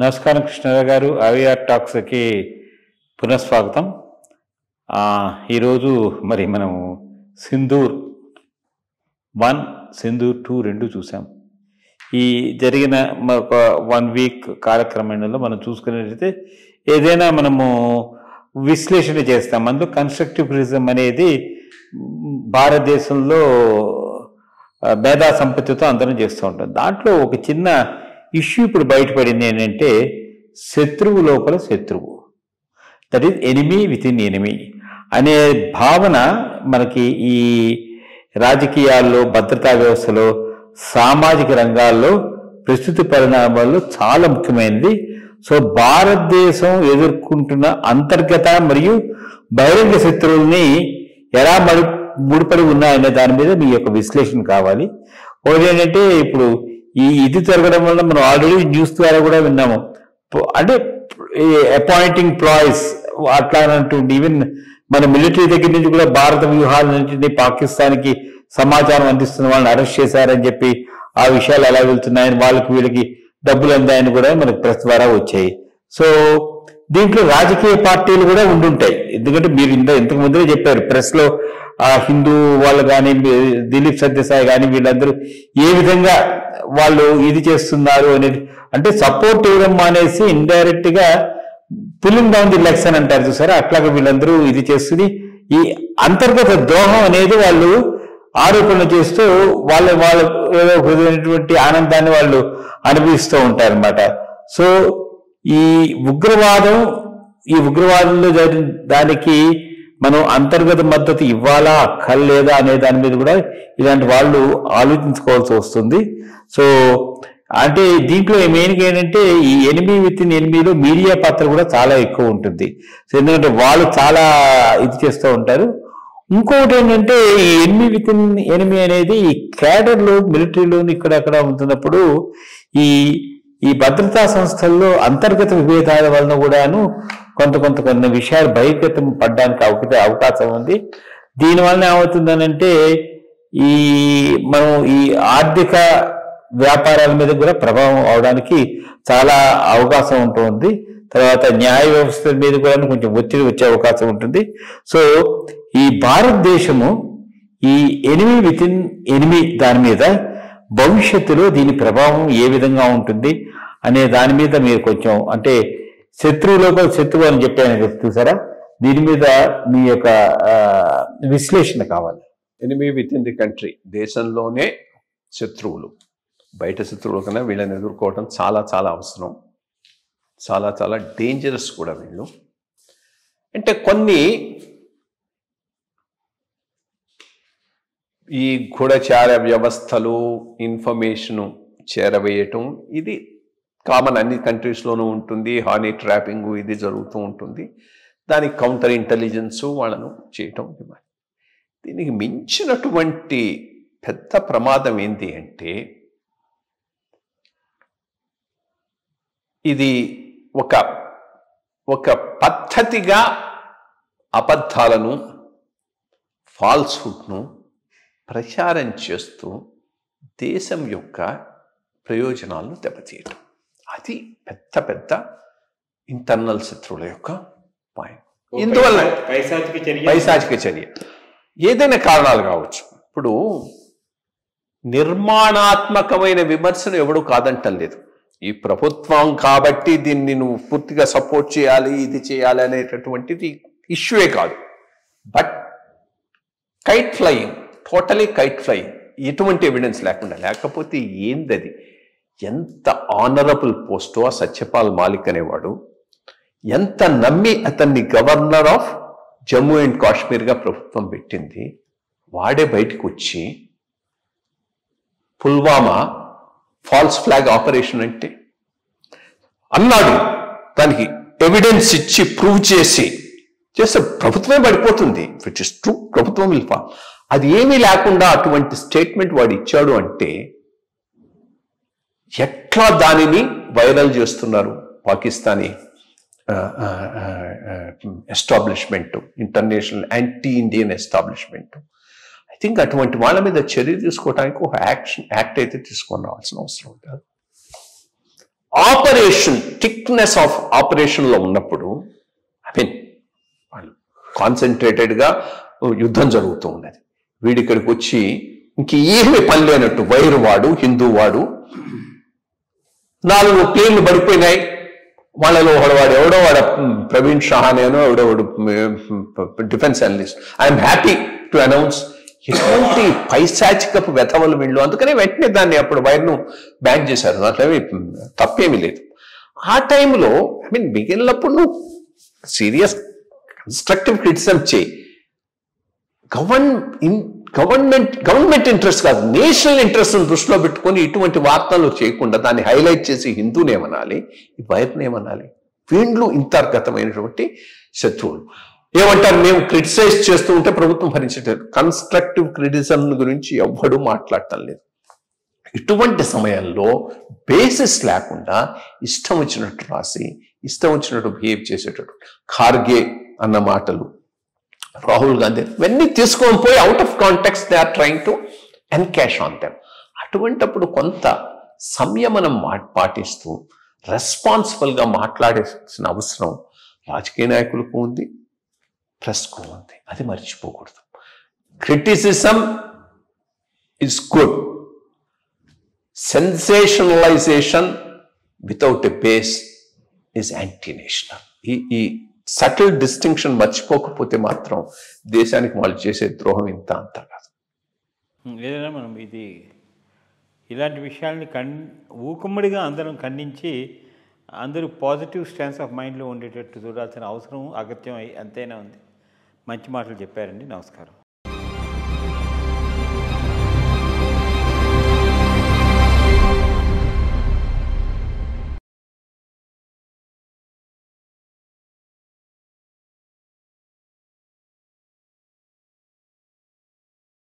నమస్కారం కృష్ణారావు గారు. ఐవీఆర్ టాక్స్కి పునఃస్వాగతం. ఈరోజు మరి మనము సింధూర్ 1, సింధూర్ 2 రెండు చూసాం. ఈ జరిగిన ఒక 1 వీక్ కాలక్రమంలో మనం చూసుకున్నట్లయితే ఏదైనా మనము విశ్లేషణ చేస్తాం. అందులో కన్స్ట్రక్టివ్ క్రిటిసిజం అనేది భారతదేశంలో మేధా సంపత్తితో అందరం చేస్తూ ఉంటాం. దాంట్లో ఒక చిన్న ఇష్యూ ఇప్పుడు బయటపడింది ఏంటంటే శత్రువు లోపల శత్రువు, that is enemy with in enemy అనే భావన మనకి ఈ రాజకీయాల్లో, భద్రతా వ్యవస్థలో, సామాజిక రంగాల్లో ప్రస్తుత పరిణామాల్లో చాలా ముఖ్యమైనది. సో భారతదేశం ఎదుర్కొంటున్న అంతర్గత మరియు బహిరంగ శత్రువుల్ని ఎలా ముడిపడి ఉన్నాయనే దాని మీద మీ యొక్క విశ్లేషణ కావాలి. ఒకటి ఏంటంటే ఇప్పుడు ఇది జరగడం వల్ల మనం ఆల్రెడీ న్యూస్ ద్వారా కూడా విన్నాము. అంటే అపాయింటింగ్ ప్లాయిస్ అట్లా అంటుండే, ఈవెన్ మన మిలిటరీ దగ్గర నుంచి కూడా భారత వ్యూహాల నుంచి పాకిస్తాన్కి సమాచారం అందిస్తున్న వాళ్ళని అరెస్ట్ చేశారని చెప్పి ఆ విషయాలు ఎలా వెళ్తున్నాయని, వాళ్ళకి వీళ్ళకి డబ్బులు అందాయని కూడా మనకు ప్రెస్ ద్వారా వచ్చాయి. సో దీంట్లో రాజకీయ పార్టీలు కూడా ఉండుంటాయి. ఎందుకంటే మీరు ఇంతకు ముందే చెప్పారు, ప్రెస్ లో హిందూ వాళ్ళు కానీ, దిలీప్ సత్యసాయి కానీ వీళ్ళందరూ ఏ విధంగా వాళ్ళు ఇది చేస్తున్నారు అనేది, అంటే సపోర్ట్ ఇవ్వడం మానేసి ఇండైరెక్ట్ గా పుల్లింగ్ డౌన్ ది ఎలక్షన్ అంటారు చూసారా, అట్లాగా వీళ్ళందరూ ఇది చేస్తుంది. ఈ అంతర్గత ద్రోహం అనేది వాళ్ళు ఆరోపణలు చేస్తూ వాళ్ళ ఏదో విధమైనటువంటి ఆనందాన్ని వాళ్ళు అనుభవిస్తూ ఉంటారన్నమాట. సో ఈ ఉగ్రవాదంలో జరిగిన దానికి మనం అంతర్గత మద్దతు ఇవ్వాలా అక్కర్లేదా అనే దాని మీద కూడా ఇలాంటి వాళ్ళు ఆలోచించుకోవాల్సి వస్తుంది. సో అంటే దీంట్లో మెయిన్గా ఏంటంటే ఈ ఎనిమీ విత్ ఇన్ ఎనిమీలో మీడియా పాత్ర కూడా చాలా ఎక్కువ ఉంటుంది. సో ఎందుకంటే వాళ్ళు చాలా ఇది చేస్తూ ఉంటారు. ఇంకొకటి ఏంటంటే ఈ ఎనిమీ విత్ ఇన్ ఎనిమీ అనేది ఈ క్యాడర్లో, మిలిటరీలో ఇక్కడ ఉంటున్నప్పుడు ఈ భద్రతా సంస్థల్లో అంతర్గత విభేదాల వలన కూడాను కొన్ని విషయాలు బహిర్గతం పడడానికి అవకాశం ఉంది. దీనివల్ల ఏమవుతుందనంటే మనం ఈ ఆర్థిక వ్యాపారాల మీద కూడా ప్రభావం అవడానికి చాలా అవకాశం ఉంటుంది. తర్వాత న్యాయ వ్యవస్థ మీద కూడా కొంచెం ఒత్తిడి వచ్చే అవకాశం ఉంటుంది. సో ఈ భారతదేశము ఈ ఎనిమీ విత్ ఇన్ ఎనిమీ దాని మీద భవిష్యత్తులో దీని ప్రభావం ఏ విధంగా ఉంటుంది అనే దాని మీద మీరు కొంచెం, అంటే శత్రువులోపల శత్రువు అని చెప్పాను చూసారా, దీని మీద మీ యొక్క విశ్లేషణ కావాలి. Enemy with in the country, దేశంలోనే శత్రువులు, బయట శత్రువుల కన్నా వీళ్ళని ఎదుర్కోవడం చాలా చాలా అవసరం, చాలా చాలా డేంజరస్ కూడా వీళ్ళు. అంటే కొన్ని ఈ గూఢచార వ్యవస్థలు, ఇన్ఫర్మేషను చేరవేయటం ఇది కామన్, అన్ని కంట్రీస్లోనూ ఉంటుంది. హానీ ట్రాపింగ్ ఇది జరుగుతూ ఉంటుంది. దానికి కౌంటర్ ఇంటెలిజెన్సు వాళ్ళను చేయటం. దీనికి మించినటువంటి పెద్ద ప్రమాదం ఏంటి అంటే ఇది ఒక పద్ధతిగా అబద్ధాలను, ఫాల్స్హుడ్ను ప్రచారం చేస్తూ దేశం యొక్క ప్రయోజనాలను దెబ్బతీయటం. అది పెద్ద ఇంటర్నల్ శత్రువుల యొక్క పాయింట్. ఇందువల్ల పైశాచిక చర్య ఏదైనా కారణాలు కావచ్చు. ఇప్పుడు నిర్మాణాత్మకమైన విమర్శను ఎవడు కాదంటలేదు. ఈ ప్రభుత్వం కాబట్టి దీన్ని నువ్వు పూర్తిగా సపోర్ట్ చేయాలి, ఇది చేయాలి అనేటటువంటిది ఇష్యూయే కాదు. But kite flying, totally kite flying, ఎటువంటి ఎవిడెన్స్ లేకపోతే ఏందది? ఎంత ఆనరబుల్ పోస్టో ఆ సత్యపాల్ మాలిక్ అనేవాడు, ఎంత నమ్మి అతన్ని గవర్నర్ ఆఫ్ జమ్మూ అండ్ కాశ్మీర్గా ప్రభుత్వం పెట్టింది, వాడే బయటకు వచ్చి పుల్వామా ఫాల్స్ ఫ్లాగ్ ఆపరేషన్ అంటే అన్నాడు. దానికి ఎవిడెన్స్ ఇచ్చి ప్రూవ్ చేస్తే ప్రభుత్వమే పడిపోతుంది. విచ్ ఇస్ ట్రూ, ప్రభుత్వం విల్ ఫాల్. అది ఏమీ లేకుండా అటువంటి స్టేట్మెంట్ వాడు ఇచ్చాడు అంటే ఎట్లా దానిని వైరల్ చేస్తున్నారు Pakistani establishment, international anti Indian establishment. I think అటువంటి వాళ్ళ మీద చర్య తీసుకోవడానికి ఒక యాక్ట్ అయితే తీసుకొని రావాల్సిన అవసరం ఉంటుంది. ఆపరేషన్ థిక్నెస్ ఆఫ్ ఆపరేషన్లో ఉన్నప్పుడు వాళ్ళు కాన్సన్ట్రేటెడ్గా యుద్ధం జరుగుతూ ఉన్నది. వీడిక్కడికి వచ్చి ఇంకేమి పని లేనట్టు వైరువాడు హిందూవాడు 4 ప్లేన్లు పడిపోయినాయి. వాళ్ళలో వాడు ప్రవీణ్ షహానేనో ఎవడోవాడు defence analyst. I'm happy to announce ఎటువంటి పైశాచికపు వెధవలు వీళ్ళు. అందుకనే వెంటనే దాన్ని అప్పుడు వైర్ను బ్యాన్ చేశారు. దాంట్లో తప్పేమీ లేదు. ఆ టైంలో మిగిలినప్పుడు నువ్వు సీరియస్ కన్స్ట్రక్టివ్ క్రిటిసిజం చేయి. గవర్నమెంట్ ఇంట్రెస్ట్ కాదు, నేషనల్ ఇంట్రెస్ట్ దృష్టిలో పెట్టుకొని ఇటువంటి వార్తలు చేయకుండా దాన్ని హైలైట్ చేసి హిందూనేమనాలి, ఈ వైర్నేమనాలి? వీళ్ళు ఇంతర్గతమైనటువంటి శత్రువులు. ఏమంటారు, మేము క్రిటిసైజ్ చేస్తూ ఉంటే ప్రభుత్వం భరించట్లేదు. కన్స్ట్రక్టివ్ క్రిటిసిజం గురించి ఎవ్వడూ మాట్లాడటం లేదు. ఇటువంటి సమయంలో బేసిస్ లేకుండా ఇష్టం వచ్చినట్టు రాసి ఇష్టం వచ్చినట్టు బిహేవ్ చేసేటట్టు ఖార్గే అన్న మాటలు, రాహుల్ గాంధీ ఇవన్నీ తీసుకొని పోయి out of context they are trying to encash on them. అటువంటప్పుడు కొంత సంయమనం పాటిస్తూ రెస్పాన్సిబుల్గా మాట్లాడాల్సిన అవసరం రాజకీయ నాయకులకు ఉంది, ప్రెస్కు ఉంది. అది మర్చిపోకూడదు. Criticism is good, sensationalisation without a base is anti national. ఈ సటిల్ డిస్టింక్షన్ మర్చిపోకపోతే మాత్రం దేశానికి వాళ్ళు చేసే ద్రోహం ఇంత అంత కాదు. ఏదైనా మనం ఇలాంటి విషయాల్ని ఊకమ్మడిగా అందరం ఖండించి అందరూ పాజిటివ్ స్టాన్స్ ఆఫ్ మైండ్లో ఉండేటట్టు చూడాల్సిన అవసరం అగత్యం అంతేనా ఉంది. మంచి మాటలు చెప్పారండి. నమస్కారం.